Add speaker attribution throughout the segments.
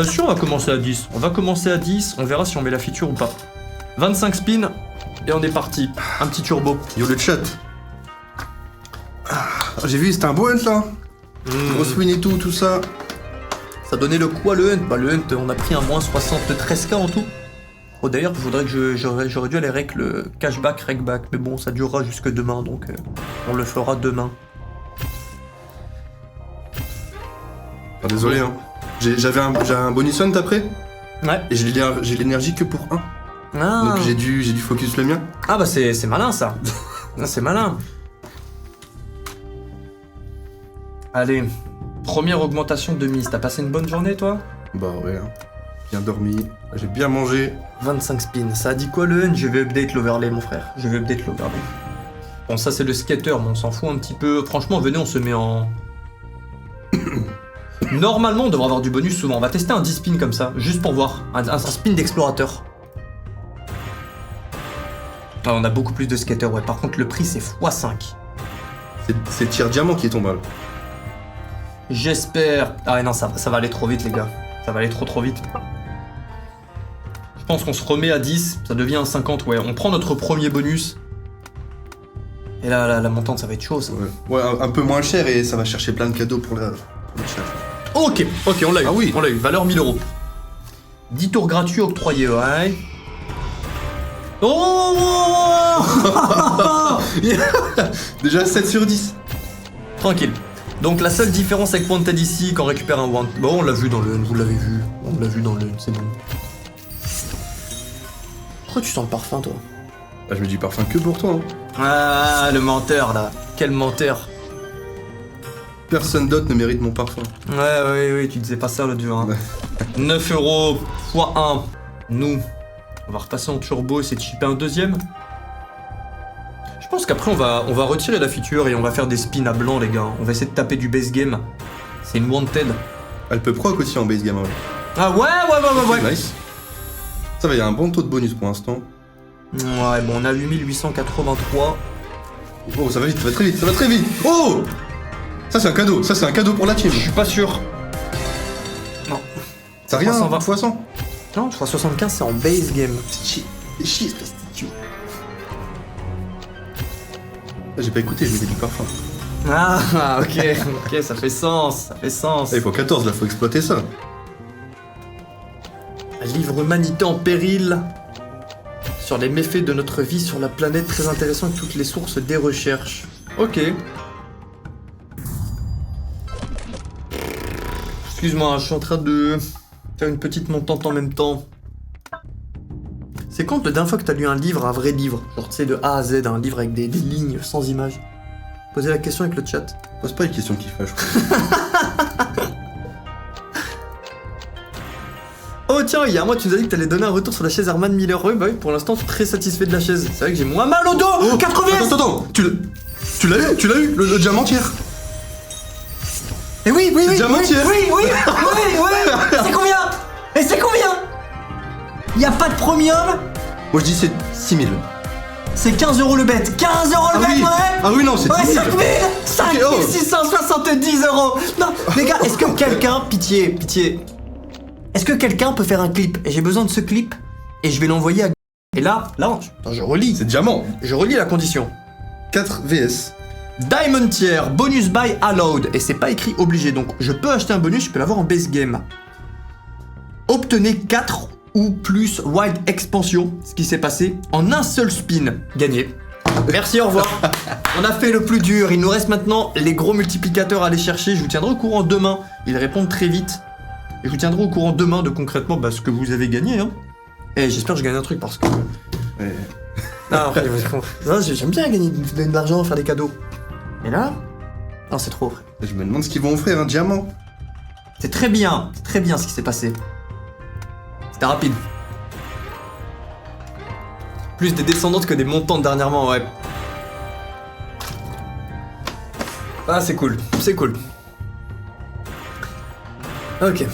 Speaker 1: Si on va commencer à 10. On va commencer à 10, on verra si on met la feature ou pas. 25 spins, et on est parti. Un petit turbo.
Speaker 2: Yo le chat. J'ai vu, c'était un beau hunt là. Grosse win et tout ça.
Speaker 1: Ça donnait le quoi le hunt? Bah le hunt, on a pris un moins 73k en tout. Oh d'ailleurs, il faudrait que j'aurais dû aller rec le cashback, recback. Mais bon, ça durera jusque demain, donc on le fera demain.
Speaker 2: Ah, désolé hein. J'ai un bonus hunt après.
Speaker 1: Ouais.
Speaker 2: Et j'ai l'énergie que pour un.
Speaker 1: Ah.
Speaker 2: Donc j'ai dû focus le mien.
Speaker 1: Ah bah c'est malin ça. C'est malin. Allez, première augmentation de mise. T'as passé une bonne journée toi?
Speaker 2: Bah ouais, hein. Bien dormi, j'ai bien mangé.
Speaker 1: 25 spins. Ça a dit quoi le hunt? Je vais update l'overlay mon frère. Je vais update l'overlay. Bon ça c'est le skater, mais on s'en fout un petit peu. Franchement venez on se met en... Normalement on devrait avoir du bonus souvent. On va tester un 10 spin comme ça, juste pour voir. Un spin d'explorateur. Ah, on a beaucoup plus de skaters, ouais. Par contre le prix c'est x5.
Speaker 2: C'est tir diamant qui est tombé là.
Speaker 1: J'espère... Ah ouais, non, ça va aller trop vite, les gars. Ça va aller trop vite. Je pense qu'on se remet à 10, ça devient un 50, ouais. On prend notre premier bonus. Et là, la montante, ça va être chaud, ça.
Speaker 2: Ouais, un peu moins cher et ça va chercher plein de cadeaux pour le chat.
Speaker 1: Ok, on l'a eu.
Speaker 2: Ah oui.
Speaker 1: On l'a eu, valeur 1000 €. 10 tours gratuits octroyés, ouais. Oh
Speaker 2: Déjà 7 sur 10.
Speaker 1: Tranquille. Donc la seule différence avec Wanted ici, quand on récupère un Wanted... Bon, on l'a vu dans le hunt, vous l'avez vu. On l'a vu dans le hunt, c'est bon. Pourquoi tu sens le parfum, toi?
Speaker 2: Bah, je me dis parfum que pour toi. Hein.
Speaker 1: Ah, le menteur, là. Quel menteur.
Speaker 2: Personne d'autre ne mérite mon parfum.
Speaker 1: Ouais, tu disais pas ça l'autre jour. Hein. 9 € x 1. Nous, on va repasser en turbo, essayer de chipper un deuxième. Je pense qu'après on va retirer la feature et on va faire des spins à blanc les gars. On va essayer de taper du base game. C'est une wanted.
Speaker 2: Elle peut proc aussi en base game. Ouais.
Speaker 1: Ah ouais.
Speaker 2: Nice. Ça va, il y a un bon taux de bonus pour l'instant.
Speaker 1: Ouais, bon on a 8883.
Speaker 2: Oh, ça va vite, ça va très vite. Oh, ça c'est un cadeau pour la team.
Speaker 1: Je suis pas sûr. Non.
Speaker 2: Ça rien,
Speaker 1: 320
Speaker 2: fois 100.
Speaker 1: Non, 375 c'est en base game.
Speaker 2: J'ai pas écouté, je mettais du parfum.
Speaker 1: Ah, ok, ça fait sens.
Speaker 2: Il faut 14 là, faut exploiter ça.
Speaker 1: Livre Humanité en péril. Sur les méfaits de notre vie sur la planète, très intéressant avec toutes les sources des recherches. Ok. Excuse-moi, je suis en train de faire une petite montante en même temps. C'est quand la dernière fois que t'as lu un livre, un vrai livre, genre tu sais de A à Z, un livre avec des lignes sans images? Posez la question avec le chat.
Speaker 2: Pose pas une question qui fâche.
Speaker 1: Oh tiens, il y a un mois tu nous as dit que t'allais donner un retour sur la chaise Herman Miller. Oui, bah oui, pour l'instant je suis très satisfait de la chaise. C'est vrai que j'ai moins mal au dos.
Speaker 2: Oh,
Speaker 1: 80.
Speaker 2: Attends, tu l'as eu, le diamantière.
Speaker 1: Et oui,
Speaker 2: Oui.
Speaker 1: C'est combien? Et c'est combien? Y'a pas de premium?
Speaker 2: Moi je dis c'est 6000.
Speaker 1: C'est 15 € le bet. 15 € le bet, ouais.
Speaker 2: Ah oui, non, c'est 10 000.
Speaker 1: 5670 €. Non, les gars, est-ce que quelqu'un, pitié, est-ce que quelqu'un peut faire un clip? Et j'ai besoin de ce clip et je vais l'envoyer à... Et là, je relis.
Speaker 2: C'est diamant.
Speaker 1: Je relis la condition.
Speaker 2: 4 VS.
Speaker 1: Diamond tier, bonus buy allowed. Et c'est pas écrit obligé, donc je peux acheter un bonus, je peux l'avoir en base game. Obtenez 4 ou plus Wild Expansion, ce qui s'est passé en un seul spin. Gagné. Merci, au revoir. On a fait le plus dur, il nous reste maintenant les gros multiplicateurs à aller chercher. Je vous tiendrai au courant demain, ils répondent très vite. Et je vous tiendrai au courant demain de concrètement ce que vous avez gagné. Hein. Et j'espère que je gagne un truc parce que...
Speaker 2: Ouais.
Speaker 1: Non, après, j'aime bien gagner de l'argent, faire des cadeaux. Mais là... Non, c'est trop, frère.
Speaker 2: Je me demande ce qu'ils vont offrir, un diamant.
Speaker 1: C'est très bien ce qui s'est passé. C'était rapide. Plus des descendantes que des montantes dernièrement, ouais. Ah, c'est cool. Ok.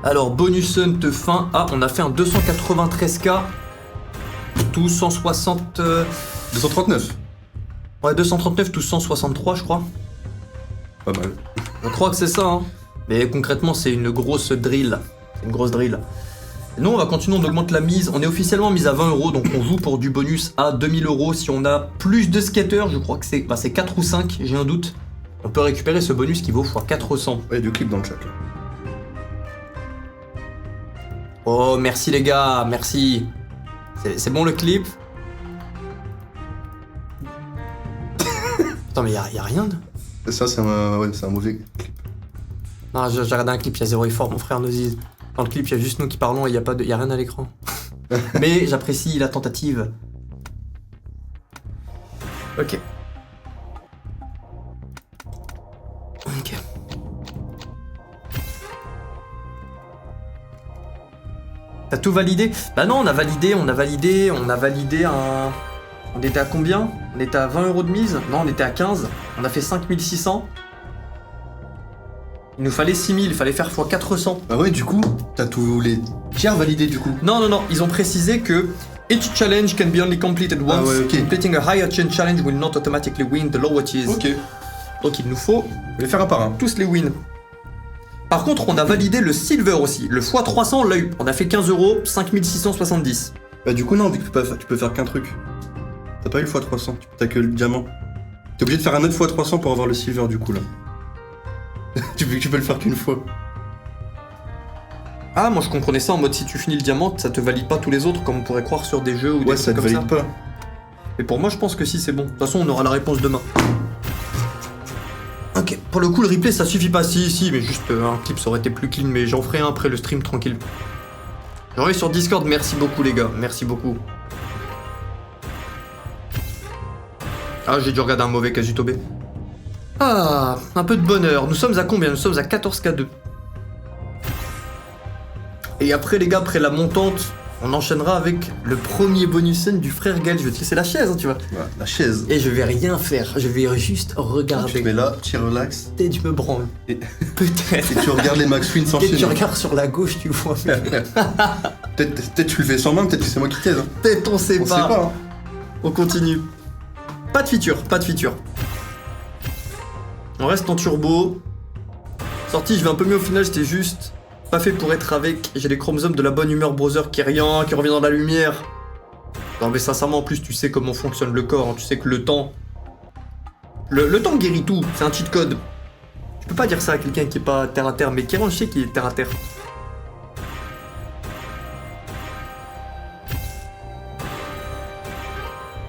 Speaker 1: Alors, bonus hunt fin. Ah, on a fait un 293k. Tout 160...
Speaker 2: 239.
Speaker 1: Ouais, 239 tout 163, je crois.
Speaker 2: Pas mal.
Speaker 1: Je crois que c'est ça, hein. Mais concrètement, c'est une grosse drill. C'est une grosse drill. Et nous, on va continuer, on augmente la mise. On est officiellement mise à 20 €, donc on joue pour du bonus à 2000 €. Si on a plus de skateurs, je crois que c'est 4 ou 5, j'ai un doute. On peut récupérer ce bonus qui vaut x 400.
Speaker 2: Ouais, du clip dans le chat. Là.
Speaker 1: Oh, merci les gars, merci. C'est bon le clip. Attends, mais y'a rien de...
Speaker 2: Ça, c'est un mauvais clip.
Speaker 1: Non, j'ai regardé un clip, il y a zéro effort, mon frère nous dit. Dans le clip, il y a juste nous qui parlons et il y a rien à l'écran. Mais j'apprécie la tentative. Ok. Ok. T'as tout validé? Bah non, on a validé un... On était à combien? On était à 20 € de mise? Non, on était à 15. On a fait 5600. Il nous fallait 6000, il fallait faire x 400.
Speaker 2: Bah ouais, du coup, t'as tous les tiers validés du coup.
Speaker 1: Non, ils ont précisé que each challenge can be only completed once.
Speaker 2: Ah ouais, ok.
Speaker 1: Completing a higher chain challenge will not automatically win the lower tiers.
Speaker 2: Ok.
Speaker 1: Donc il nous faut
Speaker 2: Je vais faire un par un.
Speaker 1: tous les wins. Par contre, on a validé le silver aussi. Le x 300, on l'a eu. On a fait 15 €, 5670.
Speaker 2: Bah du coup, non, vu que tu peux faire qu'un truc. T'as pas eu le x300, t'as que le diamant. T'es obligé de faire un autre x300 pour avoir le silver du coup là. tu peux le faire qu'une fois.
Speaker 1: Ah, moi je comprenais ça en mode si tu finis le diamant, ça te valide pas tous les autres comme on pourrait croire sur des jeux ou des
Speaker 2: Ouais,
Speaker 1: trucs
Speaker 2: ça te
Speaker 1: comme
Speaker 2: valide
Speaker 1: ça.
Speaker 2: pas.
Speaker 1: Mais pour moi, je pense que si c'est bon. De toute façon, on aura la réponse demain. Ok, pour le coup, le replay ça suffit pas. Si, mais juste un clip ça aurait été plus clean, mais j'en ferai un après le stream tranquille. J'aurai sur Discord, merci beaucoup les gars, merci beaucoup. Ah, j'ai dû regarder un mauvais Kazutobé. Ah, un peu de bonheur. Nous sommes à combien? Nous sommes à 14K2. Et après les gars, après la montante, on enchaînera avec le premier bonus scène du frère Gaël. Je vais te laisser la chaise, hein, tu vois.
Speaker 2: Ouais, la chaise.
Speaker 1: Et je vais rien faire, je vais juste regarder.
Speaker 2: Tu te mets là, tu relax.
Speaker 1: Peut-être je me branle.
Speaker 2: Et...
Speaker 1: Peut-être.
Speaker 2: Et tu regardes les Max Win s'enchaîner.
Speaker 1: Peut-être tu regardes sur la gauche, tu vois.
Speaker 2: Peut-être tu le fais sans main, peut-être que c'est moi qui t'aide. Hein.
Speaker 1: Peut-être on sait
Speaker 2: On
Speaker 1: pas.
Speaker 2: sait pas. Hein.
Speaker 1: On continue. Pas de feature, pas de feature. On reste en turbo. Sorti, je vais un peu mieux au final, j'étais juste pas fait pour être avec. J'ai les chromosomes de la bonne humeur brother qui revient dans la lumière. Non mais sincèrement, en plus tu sais comment fonctionne le corps, hein. Tu sais que le temps... Le temps guérit tout, c'est un cheat code. Tu peux pas dire ça à quelqu'un qui est pas terre à terre, mais Kéran, je sais qu'il est terre à terre.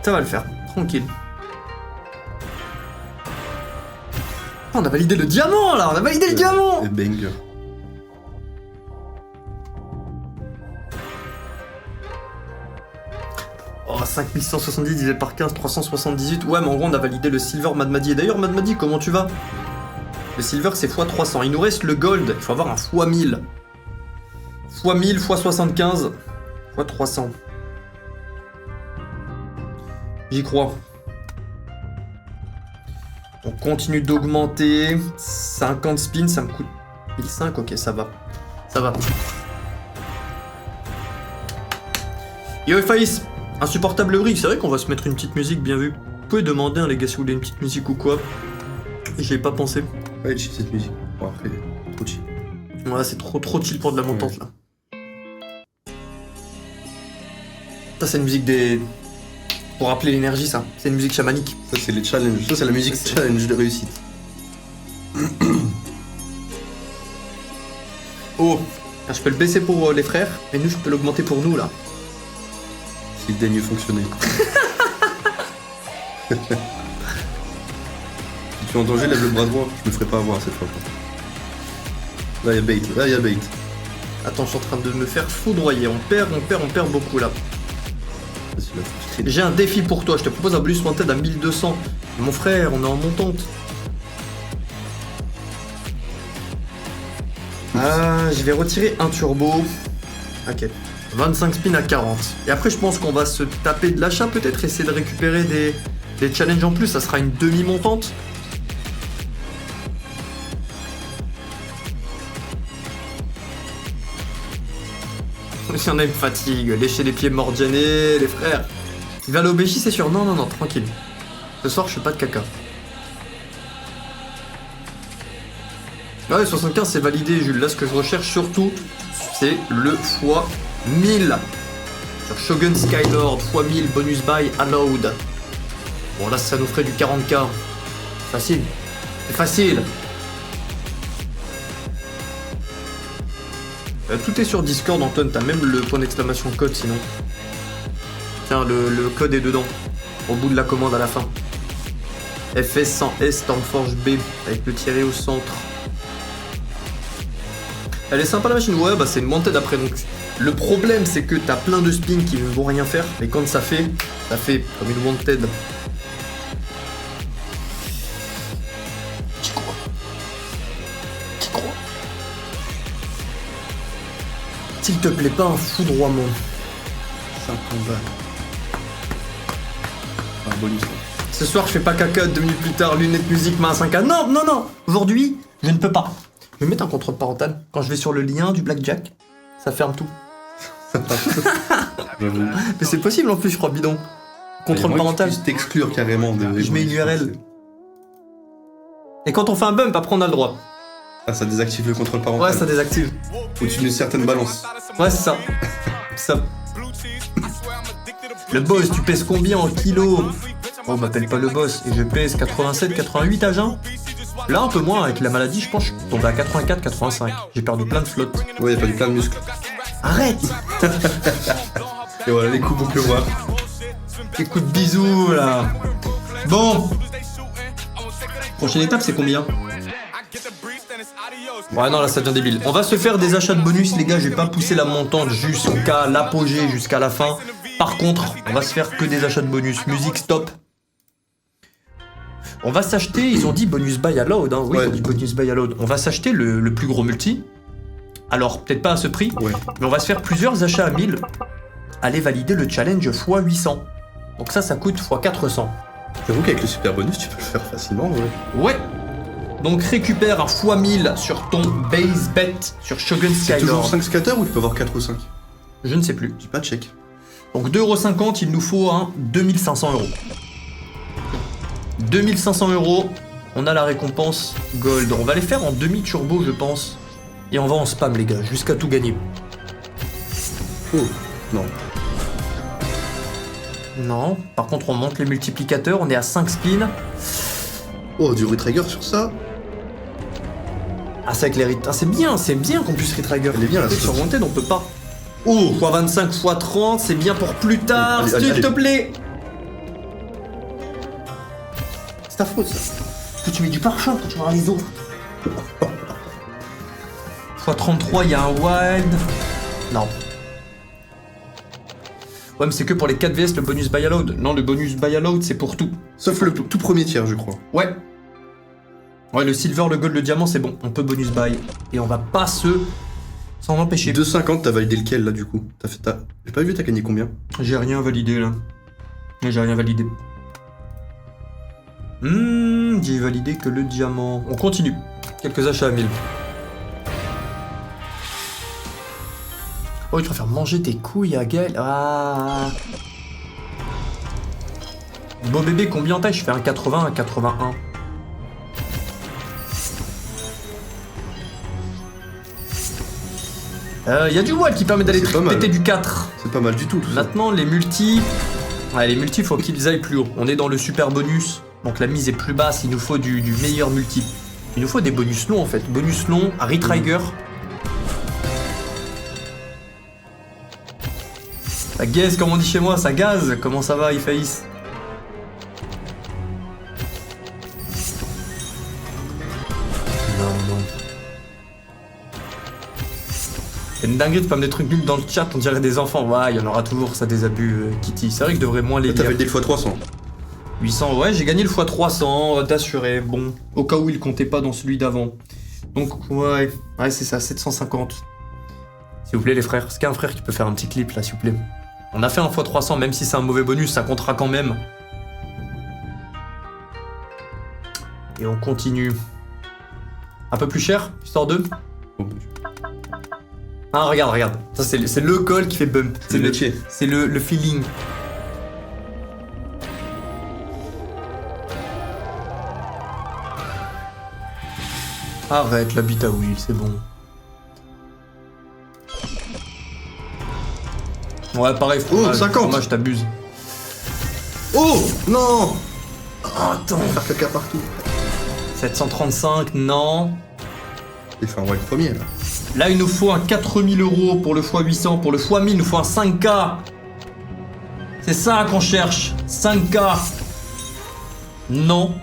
Speaker 1: Ça va le faire, tranquille. Oh, on a validé le diamant là, on a validé le diamant.
Speaker 2: Et banger.
Speaker 1: Oh, 5170 divisé par 15, 378. Ouais, mais en gros, on a validé le silver Madmadi. Et d'ailleurs, Madmadi, comment tu vas? Le silver, c'est x 300. Il nous reste le gold. Il faut avoir un x 1000. x 1000, x 75, x 300. J'y crois. On continue d'augmenter. 50 spins, ça me coûte 1005. Ok, ça va. Ça va. Yo, Faïs. Insupportable brique, c'est vrai qu'on va se mettre une petite musique bien vue. Vous pouvez demander, hein, les gars, si vous voulez une petite musique ou quoi. J'y ai pas pensé.
Speaker 2: Ouais, chill cette musique. Bon, après, trop chill.
Speaker 1: Ouais, c'est trop chill pour de la montante là. Ça, c'est une musique des. Pour rappeler l'énergie, ça. C'est une musique chamanique.
Speaker 2: Ça, c'est les challenges. Ça, c'est la musique challenge de réussite.
Speaker 1: Oh, je peux le baisser pour les frères, et nous, je peux l'augmenter pour nous là.
Speaker 2: S'il daigne fonctionner. Si tu es en danger, lève le bras droit. Je me ferai pas avoir cette fois. Là, y'a bait. Là, y'a bait.
Speaker 1: Attends, je suis en train de me faire foudroyer. On perd beaucoup là. J'ai un défi pour toi, je te propose un bonus wanted à 1200. Mon frère, on est en montante. Ah, je vais retirer un turbo. Ok. 25 spins à 40. Et après, je pense qu'on va se taper de l'achat peut-être, essayer de récupérer des challenges en plus. Ça sera une demi-montante. Il y en a une fatigue, lécher les pieds Mordiané, les frères. Il va aller au Béchi, c'est sûr. Non, tranquille. Ce soir, je fais pas de caca. Ouais, 75 c'est validé, Jules. Là, ce que je recherche surtout, c'est le x1000. Sur Shogun Skylord, x1000, bonus buy allowed. Bon, là, ça nous ferait du 40k. Facile. C'est facile. Tout est sur Discord, Anton. T'as même le point d'exclamation code, sinon. Tiens, le code est dedans. Au bout de la commande à la fin. FS100S Stormforge B, avec le tiré au centre. Elle est sympa la machine, ouais, bah c'est une wanted après, donc le problème c'est que t'as plein de spins qui ne vont rien faire, et quand ça fait comme une wanted. J'y crois. J'y crois. S'il te plaît pas un foudroiement.
Speaker 2: 50 balles. Un bonus là.
Speaker 1: Ce soir je fais pas caca, 2 minutes plus tard, lunettes musique, main à 5K. Non, non, non. Aujourd'hui, je ne peux pas. Je vais mettre un contrôle parental. Quand je vais sur le lien du blackjack, ça ferme tout.
Speaker 2: J'avoue.
Speaker 1: Mais c'est possible en plus, je crois, bidon. Contrôle parental.
Speaker 2: Tu puisses t'exclure carrément de.
Speaker 1: Je mets une URL. Et quand on fait un bump, après on a le droit.
Speaker 2: Ah, ça désactive le contrôle parental.
Speaker 1: Ouais, ça désactive.
Speaker 2: Au-dessus d'une certaine balance.
Speaker 1: Ouais, c'est ça. C'est ça. Le boss, tu pèses combien en kilos? Oh, on m'appelle pas le boss. Et je pèse 87, 88 à jeun. Là, un peu moins, avec la maladie, je pense que je suis tombé à 84, 85. J'ai perdu plein de flotte.
Speaker 2: Ouais, il a perdu plein de muscles.
Speaker 1: Arrête.
Speaker 2: Et voilà, les coups boucles voir.
Speaker 1: Les coups de bisous, là. Bon. Prochaine étape, c'est combien? Ouais, non, là, ça devient débile. On va se faire des achats de bonus, les gars. Je vais pas pousser la montante jusqu'à l'apogée, jusqu'à la fin. Par contre, on va se faire que des achats de bonus. Musique, stop. On va s'acheter, ils ont dit bonus buy allowed, hein. Oui,
Speaker 2: Ouais.
Speaker 1: ils ont dit bonus buy allowed. On va s'acheter le plus gros multi. Alors, peut-être pas à ce prix,
Speaker 2: Ouais.
Speaker 1: mais on va se faire plusieurs achats à 1000. Aller valider le challenge x800. Donc ça coûte x400.
Speaker 2: J'avoue qu'avec le super bonus, tu peux le faire facilement, ouais.
Speaker 1: Ouais. Donc récupère un x1000 sur ton base bet sur Shogun
Speaker 2: C'est toujours
Speaker 1: Skylord.
Speaker 2: 5 scatters ou tu peux avoir 4 ou 5?
Speaker 1: Je ne sais plus.
Speaker 2: J'ai pas de check.
Speaker 1: Donc 2,50€, il nous faut un 2500€. 2500€, on a la récompense gold. On va les faire en demi-turbo, je pense. Et on va en spam, les gars, jusqu'à tout gagner.
Speaker 2: Oh, non.
Speaker 1: Non, par contre, on monte les multiplicateurs, on est à 5 spins.
Speaker 2: Oh, du retrigger sur ça?
Speaker 1: Ah, c'est avec les ah, c'est bien qu'on puisse retrigger.
Speaker 2: Elle est bien, la
Speaker 1: Sur
Speaker 2: sauce.
Speaker 1: Wanted, on peut pas. Oh, x25, x30, c'est bien pour plus tard,
Speaker 2: Allez,
Speaker 1: s'il
Speaker 2: allez,
Speaker 1: te
Speaker 2: allez.
Speaker 1: plaît. C'est ta faute, ça. Que tu mets du pare-choc quand tu vas voir les autres. x33, il y a un wild. Non. Ouais, mais c'est que pour les 4 VS le bonus buy allowed. Non, le bonus buy allowed, c'est pour tout.
Speaker 2: Sauf le tout premier tiers, je crois.
Speaker 1: Ouais. Ouais, le silver, le gold, le diamant, c'est bon. On peut bonus buy. Et on va pas s'en empêcher.
Speaker 2: 2,50, t'as validé lequel là du coup? J'ai pas vu, t'as gagné combien?
Speaker 1: J'ai rien validé là. J'ai rien validé. J'ai validé que le diamant. On continue. Quelques achats à 1000. Oh, tu préfères manger tes couilles à Gaël. Ah. Beau bébé, combien en taille? Je fais un 80, un 81. Y a du wall qui permet d'aller
Speaker 2: C'est pas mal.
Speaker 1: péter du 4.
Speaker 2: C'est pas mal du tout, tout ça.
Speaker 1: Maintenant, les multis. Ouais, les multis, faut qu'ils aillent plus haut. On est dans le super bonus. Donc la mise est plus basse. Il nous faut du meilleur multi. Il nous faut des bonus longs en fait. Bonus long, à retrigger. Ça gaze, comme on dit chez moi, ça gaze. Comment ça va, Ifaïs? Non. C'est une dinguerie de pas mettre des trucs nuls dans le chat, on dirait des enfants. Ouais, il y en aura toujours, ça, des abus, Kitty. C'est vrai que je devrais moins les
Speaker 2: T'as
Speaker 1: lire.
Speaker 2: validé le x300.
Speaker 1: 800, ouais, j'ai gagné le x300, d'assuré. Bon, au cas où il comptait pas dans celui d'avant. Donc, ouais, c'est ça, 750. S'il vous plaît, les frères. Est-ce qu'il y a un frère qui peut faire un petit clip, là, s'il vous plaît? On a fait un x300, même si c'est un mauvais bonus, ça comptera quand même. Et on continue. Un peu plus cher, histoire de...
Speaker 2: Oh,
Speaker 1: Ah, regarde. Ça, c'est le call qui fait bump.
Speaker 2: c'est le métier.
Speaker 1: C'est le feeling. Arrête la bite à Will, c'est bon. Ouais, pareil, fromage.
Speaker 2: 50.
Speaker 1: Fromage, t'abuses.
Speaker 2: Oh non.
Speaker 1: Oh, attends.
Speaker 2: Faire caca partout.
Speaker 1: 735, non.
Speaker 2: Il fait un white premier là.
Speaker 1: Là, il nous faut un 4000 € pour le x800. Pour le x1000, il nous faut un 5K. C'est ça qu'on cherche. 5K. Non.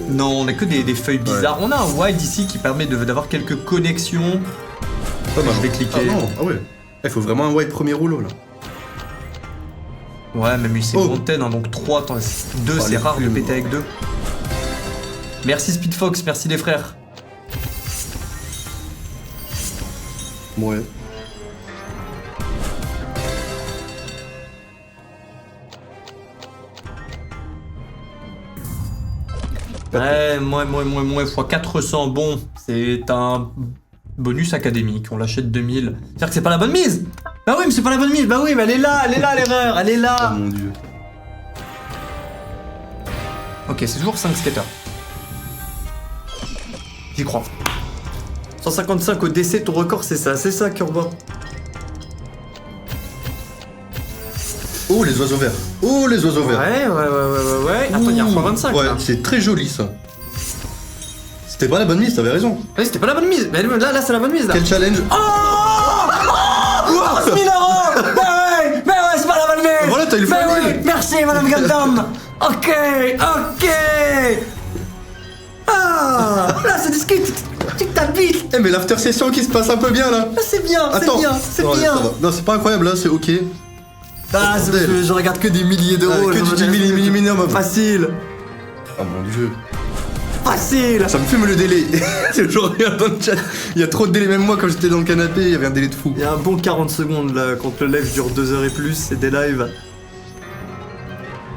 Speaker 1: Non, on a que des feuilles bizarres. On a un wild ici qui permet d'avoir quelques connexions.
Speaker 2: Pas mal.
Speaker 1: Je vais cliquer.
Speaker 2: Ah non, ah ouais. Il faut vraiment un white premier rouleau là.
Speaker 1: Ouais, même c'est
Speaker 2: Oh.
Speaker 1: Mountain, hein, donc 3, 2, c'est
Speaker 2: les
Speaker 1: rare de
Speaker 2: plumes.
Speaker 1: péter avec 2. Merci Speedfox, merci les frères.
Speaker 2: Ouais.
Speaker 1: Ouais, moi, fois 400, bon, c'est un bonus académique, on l'achète 2000. C'est-à-dire que c'est pas la bonne mise. Bah oui, mais c'est pas la bonne mise, bah oui, mais elle est là l'erreur, elle est
Speaker 2: Oh
Speaker 1: là.
Speaker 2: mon dieu.
Speaker 1: Ok, c'est toujours 5 skaters. J'y crois. 155 au décès, ton record c'est ça, Kurba.
Speaker 2: Oh les oiseaux verts. Oh les oiseaux verts.
Speaker 1: Ouais. Attends, il y a un x25
Speaker 2: Ouais,
Speaker 1: là.
Speaker 2: c'est très joli ça. C'était pas la bonne mise, t'avais raison.
Speaker 1: Ouais, c'était pas la bonne mise, mais là c'est la bonne mise là.
Speaker 2: Quel challenge.
Speaker 1: Oh 1000 €. Mais ouais, c'est pas la bonne mise.
Speaker 2: Voilà, t'as eu le
Speaker 1: Mais
Speaker 2: fois
Speaker 1: oui,
Speaker 2: 1000.
Speaker 1: merci madame Gundam. Ok. Ah, là c'est discute. Tu t'habites.
Speaker 2: Eh mais l'after session qui se passe un peu bien là.
Speaker 1: C'est bien,
Speaker 2: Attends.
Speaker 1: c'est
Speaker 2: Ouais,
Speaker 1: bien.
Speaker 2: ça va. Non, c'est pas incroyable là, c'est ok.
Speaker 1: Ah, je regarde que des milliers d'euros.
Speaker 2: Que
Speaker 1: je
Speaker 2: du
Speaker 1: regarde-
Speaker 2: minimum.
Speaker 1: Facile.
Speaker 2: Oh mon dieu.
Speaker 1: Facile.
Speaker 2: Ça me fume le délai. C'est toujours rien dans le chat. Il y a trop de délai, même moi quand j'étais dans le canapé, il y avait un délai de fou.
Speaker 1: Il y a un bon 40 secondes là, quand le live dure 2 heures et plus, c'est des lives.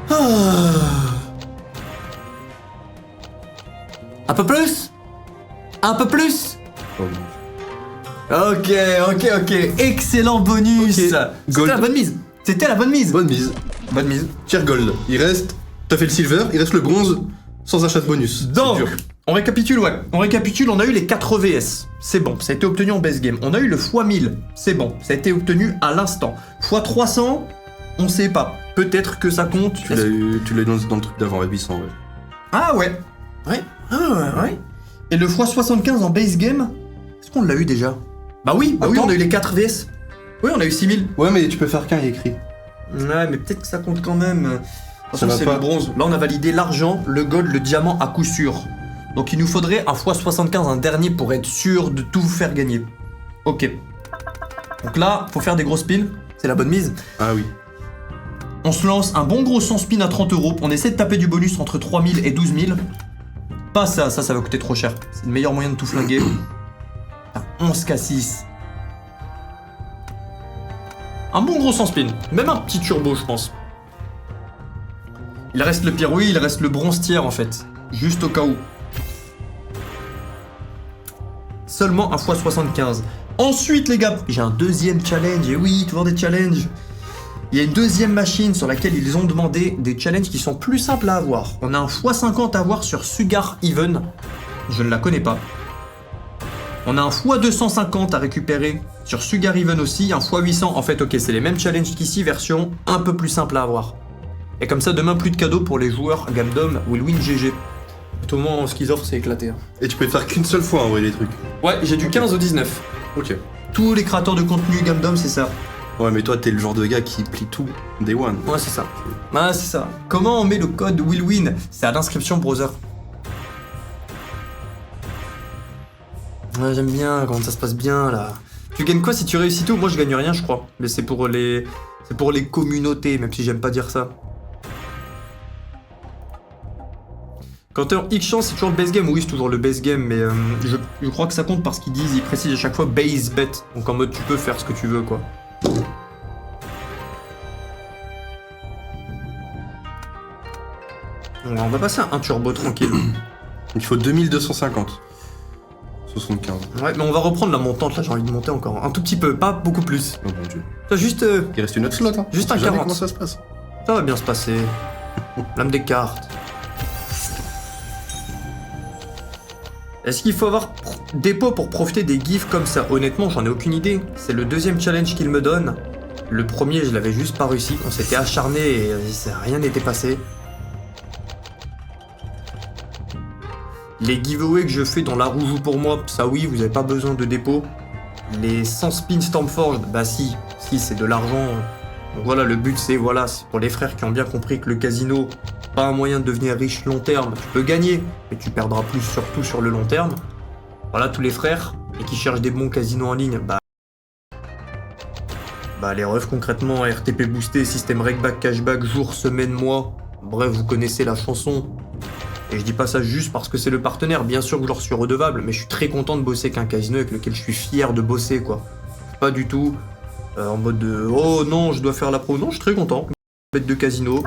Speaker 1: Ah. Un peu plus. Un peu plus.
Speaker 2: Oh mon
Speaker 1: Ok. Excellent bonus.
Speaker 2: Ok.
Speaker 1: C'était
Speaker 2: Gold.
Speaker 1: la bonne mise. C'était la bonne mise.
Speaker 2: Bonne mise.
Speaker 1: Bonne mise.
Speaker 2: Tier gold. Il reste. T'as fait le silver, il reste le bronze sans achat de bonus. C'est
Speaker 1: Donc,
Speaker 2: dur.
Speaker 1: on récapitule, on a eu les 4 VS, c'est bon, ça a été obtenu en base game. On a eu le x1000, c'est bon, ça a été obtenu à l'instant. x300, on sait pas. Peut-être que ça compte.
Speaker 2: Tu l'as eu dans le truc d'avant, à 800, ouais.
Speaker 1: Ah ouais. Ouais. Et le x75 en base game, est-ce qu'on l'a eu déjà? Bah oui,
Speaker 2: Attends.
Speaker 1: on a eu les 4 VS. Oui, on a eu 6000.
Speaker 2: Ouais, mais tu peux faire qu'un, il est écrit.
Speaker 1: Ouais, mais peut-être que ça compte quand même.
Speaker 2: Ça va
Speaker 1: C'est
Speaker 2: pas.
Speaker 1: le bronze. Là, on a validé l'argent, le gold, le diamant à coup sûr. Donc, il nous faudrait un x75, un dernier, pour être sûr de tout vous faire gagner. Ok. Donc là, faut faire des gros spins. C'est la bonne mise.
Speaker 2: Ah oui.
Speaker 1: On se lance un bon gros 100 spins à 30 €. On essaie de taper du bonus entre 3000 et 12 000. Pas ça, ça va coûter trop cher. C'est le meilleur moyen de tout flinguer. Ah, 11K6. Un bon gros 100 spin. Même un petit turbo, je pense. Il reste le pire, oui, il reste le bronze tiers en fait. Juste au cas où. Seulement un x75. Ensuite, les gars, j'ai un deuxième challenge. Et oui, toujours des challenges. Il y a une deuxième machine sur laquelle ils ont demandé des challenges qui sont plus simples à avoir. On a un x50 à avoir sur Sugar Even. Je ne la connais pas. On a un x250 à récupérer sur Sugar Even aussi. Un x800. En fait, ok, c'est les mêmes challenges qu'ici, version un peu plus simple à avoir. Et comme ça, demain, plus de cadeaux pour les joueurs Gamdom Will Win GG. Au moins, ce qu'ils offrent, c'est éclaté. Hein.
Speaker 2: Et tu peux faire qu'une seule fois envoyer les trucs.
Speaker 1: Ouais, j'ai du 15 au 19.
Speaker 2: Ok.
Speaker 1: Tous les créateurs de contenu Gamdom, c'est ça.
Speaker 2: Ouais, mais toi, t'es le genre de gars qui plie tout day one.
Speaker 1: Ouais, c'est ça. Ouais, c'est ça. Comment on met le code Will Win? C'est à l'inscription browser. Ouais, j'aime bien comment ça se passe bien là. Tu gagnes quoi si tu réussis tout? Moi, je gagne rien, je crois. Mais c'est pour les communautés, même si j'aime pas dire ça. Quand t'es en X-Chance, c'est toujours le base game. Oui, c'est toujours le base game, mais je crois que ça compte parce qu'ils disent, ils précisent à chaque fois base bet. Donc en mode, tu peux faire ce que tu veux, quoi. On va passer à un turbo tranquille.
Speaker 2: Il faut 2250. 75.
Speaker 1: Ouais, mais on va reprendre la montante, là, j'ai envie de monter encore. Un tout petit peu, pas beaucoup plus.
Speaker 2: Oh mon dieu.
Speaker 1: Ça, juste,
Speaker 2: Il reste une autre slot, hein.
Speaker 1: Juste
Speaker 2: On
Speaker 1: un
Speaker 2: sait jamais
Speaker 1: 40.
Speaker 2: comment ça se passe.
Speaker 1: ça va bien se passer. Lame des cartes. Est-ce qu'il faut avoir dépôt pour profiter des gifs comme ça? Honnêtement, j'en ai aucune idée. C'est le deuxième challenge qu'il me donne. Le premier, je l'avais juste pas réussi. On s'était acharné et rien n'était passé. Les giveaways que je fais dans la roue joue pour moi, ça oui, vous avez pas besoin de dépôt. Les 100 spins Stormforged, bah si c'est de l'argent. Donc voilà, le but c'est pour les frères qui ont bien compris que le casino, pas un moyen de devenir riche long terme. Tu peux gagner, mais tu perdras plus surtout sur le long terme. Voilà, tous les frères et qui cherchent des bons casinos en ligne, bah les refs concrètement, RTP boosté, système regback, cashback, jour, semaine, mois. Bref, vous connaissez la chanson. Et je dis pas ça juste parce que c'est le partenaire, bien sûr que je leur suis redevable, mais je suis très content de bosser avec un casino avec lequel je suis fier de bosser, quoi. Pas du tout en mode de « Oh non, je dois faire la pro ». Non, je suis très content. Bête de casino,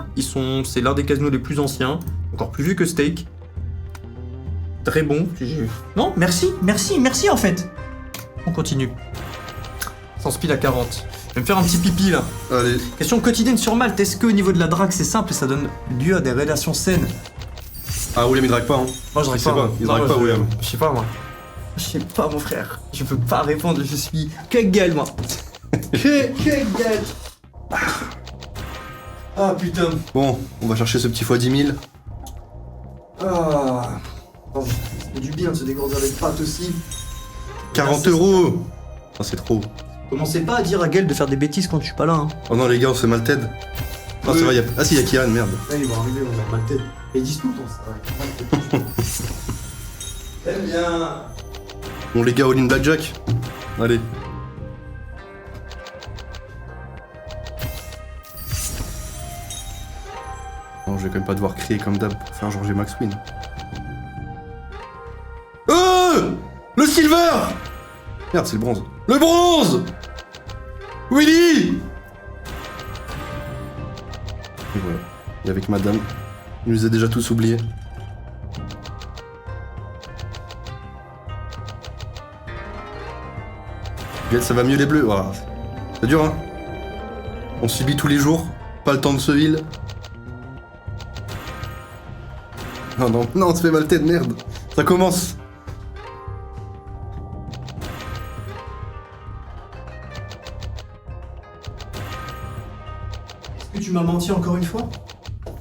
Speaker 1: c'est l'un des casinos les plus anciens, encore plus vieux que Steak. Très bon. Non, merci en fait. On continue. Sans speed à 40. Je vais me faire un petit pipi là.
Speaker 2: Allez.
Speaker 1: Question quotidienne sur Malte, est-ce que au niveau de la drague c'est simple et ça donne lieu à des relations saines?
Speaker 2: Ah, William il drague pas, hein.
Speaker 1: Moi je drague pas.
Speaker 2: Il drague pas, William.
Speaker 1: Je sais pas moi. Je sais pas mon frère. Je peux pas répondre, je suis que gueule moi. que gueule. Ah putain.
Speaker 2: Bon, on va chercher ce petit x 10 000.
Speaker 1: Ah. Oh, ça fait du bien de se dégourdir les pattes aussi.
Speaker 2: 40 €. Ah, c'est trop.
Speaker 1: Commencez pas à dire à Gaël de faire des bêtises quand je suis pas là. Hein.
Speaker 2: Oh non, les gars, on se fait Malted. Ah, c'est vrai, Ah si, y'a Kian, merde.
Speaker 1: Là, ils vont arriver, on va Malted. Et ils disent tout le temps ça. T'aimes bien.
Speaker 2: Bon, les gars, all-in blackjack. Allez. Non, je vais quand même pas devoir crier comme d'hab pour faire Georges Max win. Oh, le silver. Merde, c'est le bronze. Le bronze. Willy. Et voilà. Et avec madame, il nous a déjà tous oubliés. Ça va mieux les bleus. Voilà. C'est dur, hein. On subit tous les jours. Pas le temps de se heal. Non, on se fait malter de merde. Ça commence.
Speaker 1: Est-ce que tu m'as menti encore une fois?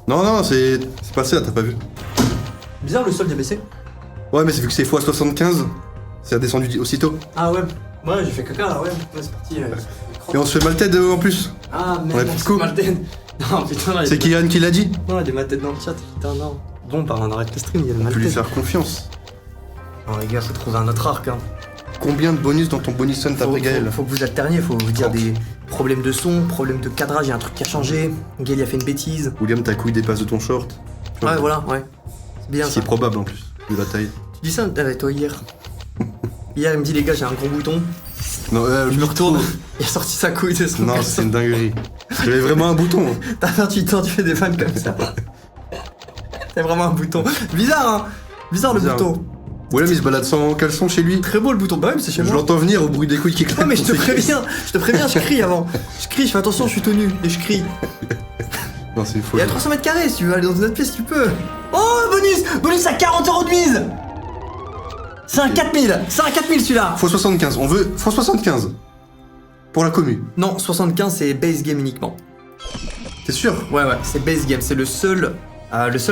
Speaker 2: Non, c'est passé là, t'as pas vu.
Speaker 1: Bizarre, le solde a baissé.
Speaker 2: Ouais, mais c'est vu que c'est x75, c'est redescendu aussitôt.
Speaker 1: Ah ouais. Ouais, j'ai fait caca là, ouais. C'est parti.
Speaker 2: Et on se fait malted en plus.
Speaker 1: Ah
Speaker 2: On a
Speaker 1: merde,
Speaker 2: plus de
Speaker 1: c'est
Speaker 2: coups.
Speaker 1: Malten. Non, putain, là.
Speaker 2: C'est Kian qui l'a dit.
Speaker 1: Non, il y a des maltèdes dans le chat, putain, non. Bon, bah, on arrête le stream, il y a le
Speaker 2: On peut lui
Speaker 1: maltède.
Speaker 2: faire confiance.
Speaker 1: Non, les gars, faut trouver un autre arc, hein.
Speaker 2: Combien de bonus dans ton bonus son t'as pris, Gaël?
Speaker 1: Faut que vous alterniez, faut vous dire des problèmes de son, problèmes de cadrage, il y a un truc qui a changé. Gaël, il a fait une bêtise.
Speaker 2: William, ta couille dépasse de ton short.
Speaker 1: Ouais, voilà, ouais. C'est bien
Speaker 2: Ce qui
Speaker 1: ça.
Speaker 2: est probable en plus, de la taille.
Speaker 1: Tu dis ça avec toi hier. Hier, il me dit, les gars, j'ai un gros bouton.
Speaker 2: Non,
Speaker 1: Je me retourne, il a sorti sa couille de son
Speaker 2: Non,
Speaker 1: caleçon.
Speaker 2: c'est une dinguerie. J'avais vraiment un bouton.
Speaker 1: T'as 28 ans, tu fais des vannes comme ça. T'as vraiment un bouton. Bizarre, hein. Bizarre le
Speaker 2: Bizarre.
Speaker 1: bouton.
Speaker 2: William, il se balade sans caleçon chez lui.
Speaker 1: Très beau le bouton. Bah ouais, mais c'est chez
Speaker 2: Je
Speaker 1: moi.
Speaker 2: l'entends venir au bruit des couilles qui claquent.
Speaker 1: Non mais je te préviens, je crie avant. Je crie, je fais attention, je suis tout nu. Et je crie.
Speaker 2: Non, c'est une
Speaker 1: Il y
Speaker 2: folie.
Speaker 1: a 300 mètres carrés, si tu veux aller dans une autre pièce, tu peux. Oh, bonus. Bonus à 40 € de mise. C'est un 4000. C'est un 4000 celui-là.
Speaker 2: x75, on veut x75. Pour la commu.
Speaker 1: Non, 75 c'est base game uniquement.
Speaker 2: T'es sûr?
Speaker 1: Ouais, c'est base game. C'est le seul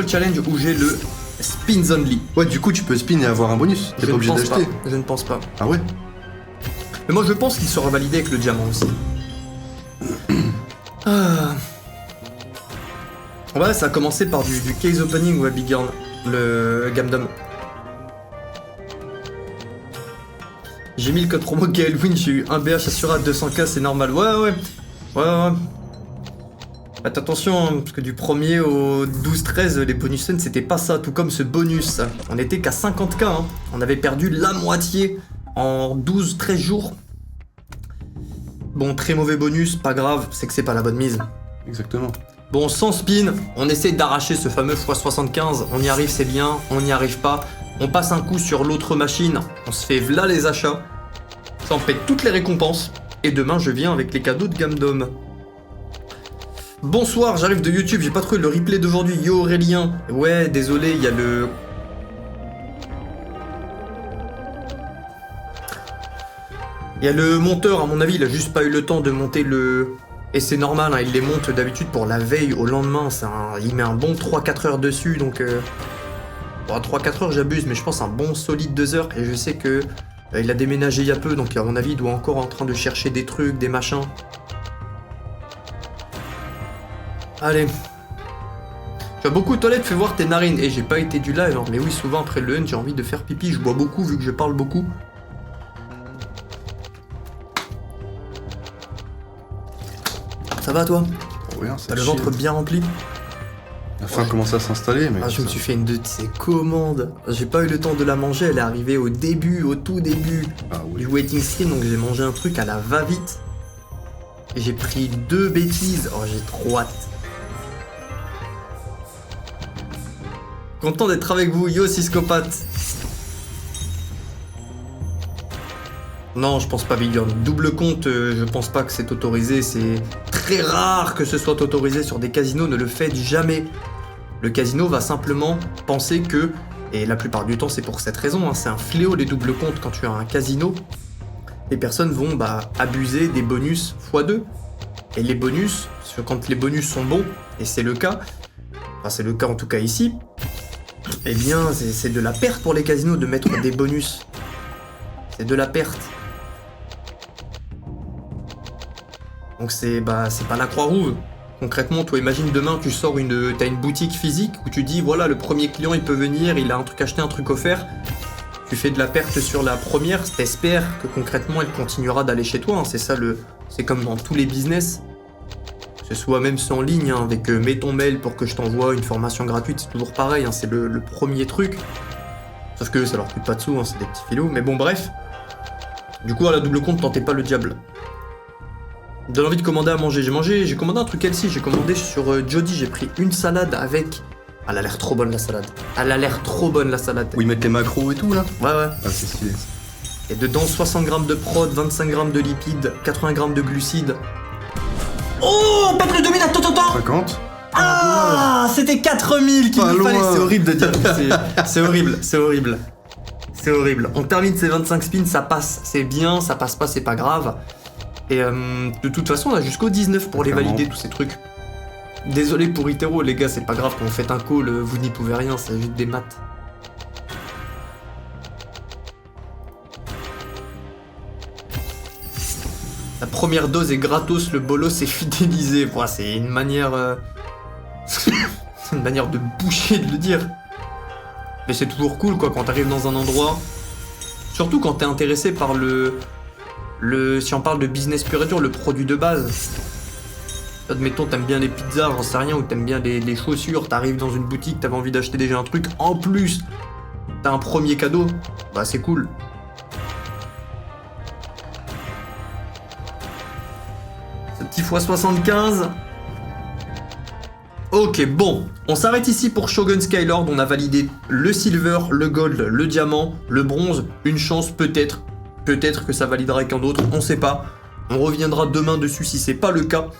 Speaker 1: challenge où j'ai le spins only.
Speaker 2: Ouais, du coup, tu peux spin et avoir un bonus. T'es
Speaker 1: Je
Speaker 2: pas
Speaker 1: ne
Speaker 2: obligé
Speaker 1: pense
Speaker 2: d'acheter.
Speaker 1: pas. Je ne pense pas.
Speaker 2: Ah ouais?
Speaker 1: Mais moi je pense qu'il sera validé avec le diamant aussi. Ah. Ouais, ça a commencé par du case opening ou à Big Horn, le Gamdom. J'ai mis le code promo Gaelwin, j'ai eu un BH assuré à 200k, c'est normal. Ouais. Faites attention, hein, parce que du 1er au 12-13, les bonus scènes, c'était pas ça, tout comme ce bonus. On était qu'à 50k, hein. On avait perdu la moitié en 12-13 jours. Bon, très mauvais bonus, pas grave, c'est que c'est pas la bonne mise.
Speaker 2: Exactement.
Speaker 1: Bon, sans spin, on essaie d'arracher ce fameux x75. On y arrive, c'est bien. On n'y arrive pas. On passe un coup sur l'autre machine. On se fait v'là les achats. Ça en fait toutes les récompenses. Et demain, je viens avec les cadeaux de Gamdom. Bonsoir, j'arrive de YouTube. J'ai pas trouvé le replay d'aujourd'hui. Yo Aurélien. Ouais, désolé, il y a le... Il y a le monteur, à mon avis, il a juste pas eu le temps de monter le... Et c'est normal, hein, il les monte d'habitude pour la veille au lendemain. Il met un bon 3-4 heures dessus, donc... Bon, 3-4 heures, j'abuse, mais je pense un bon solide 2 heures. Et je sais que il a déménagé il y a peu, donc à mon avis, il doit encore en train de chercher des trucs, des machins. Allez. Tu as beaucoup de toilettes, fais voir tes narines. Et j'ai pas été du live, hein, mais oui, souvent après le hunt, j'ai envie de faire pipi. Je bois beaucoup vu que je parle beaucoup. Ça va toi?
Speaker 2: Rien,
Speaker 1: T'as le ventre bien rempli?
Speaker 2: La faim commence à s'installer, mais...
Speaker 1: Ah, je me suis fait une de ces commandes. J'ai pas eu le temps de la manger, elle est arrivée au début, au tout début du waiting stream, donc j'ai mangé un truc à la va-vite. Et j'ai pris 2 bêtises. Oh, j'ai trop hâte. Content d'être avec vous, yo Siscopate. Non, je pense pas Big Gun. Double compte, je pense pas que c'est autorisé. C'est très rare que ce soit autorisé sur des casinos. Ne le faites jamais. Le casino va simplement penser que, et la plupart du temps c'est pour cette raison, hein, c'est un fléau les doubles comptes quand tu as un casino. Les personnes vont abuser des bonus x2. Et les bonus, quand les bonus sont bons, et c'est le cas, enfin c'est le cas en tout cas ici, eh bien c'est de la perte pour les casinos de mettre des bonus. C'est de la perte. Donc c'est pas la Croix-Rouge. Concrètement, toi imagine demain tu sors t'as une boutique physique où tu dis voilà le premier client il peut venir, il a un truc acheté, un truc offert. Tu fais de la perte sur la première, t'espères que concrètement elle continuera d'aller chez toi. Hein. C'est ça c'est comme dans tous les business. Que ce soit même en ligne, hein, avec mets ton mail pour que je t'envoie une formation gratuite, c'est toujours pareil, hein, c'est le premier truc. Sauf que ça leur coûte pas de sous, hein, c'est des petits filous, mais bon bref. Du coup à la double compte, tentez pas le diable. Donne envie de commander à manger. J'ai commandé un truc Elsie, j'ai commandé sur Jody, j'ai pris une salade avec... Elle a l'air trop bonne la salade. Elle a l'air trop bonne la salade.
Speaker 2: Où ils mettent les macros et tout là?
Speaker 1: Ouais.
Speaker 2: Ah c'est stylé.
Speaker 1: Et dedans 60 grammes de prod, 25 grammes de lipides, 80 grammes de glucides. Oh, pas plus de 2000, attends
Speaker 2: 50?
Speaker 1: Ah, c'était 4000 qu'il me fallait. C'est horrible de dire. C'est horrible, c'est horrible. C'est horrible. On termine ces 25 spins, ça passe, c'est bien, ça passe pas, c'est pas grave. Et de toute façon, on a jusqu'au 19 pour les valider, tous ces trucs. Désolé pour Itero, les gars, c'est pas grave, quand vous faites un call, vous n'y pouvez rien, c'est juste des maths. La première dose est gratos, le bolos est fidélisé. Bon, c'est une manière... c'est une manière de boucher de le dire. Mais c'est toujours cool, quoi, quand t'arrives dans un endroit... Surtout quand t'es intéressé par si on parle de business pur et dur, le produit de base. Admettons, t'aimes bien les pizzas, j'en sais rien, ou t'aimes bien les chaussures, t'arrives dans une boutique, t'avais envie d'acheter déjà un truc, en plus, t'as un premier cadeau, bah c'est cool. Ce petit x75. Ok, bon, on s'arrête ici pour Shogun Skylord, on a validé le silver, le gold, le diamant, le bronze, une chance peut-être que ça validera avec un autre, on sait pas. On reviendra demain dessus si c'est pas le cas.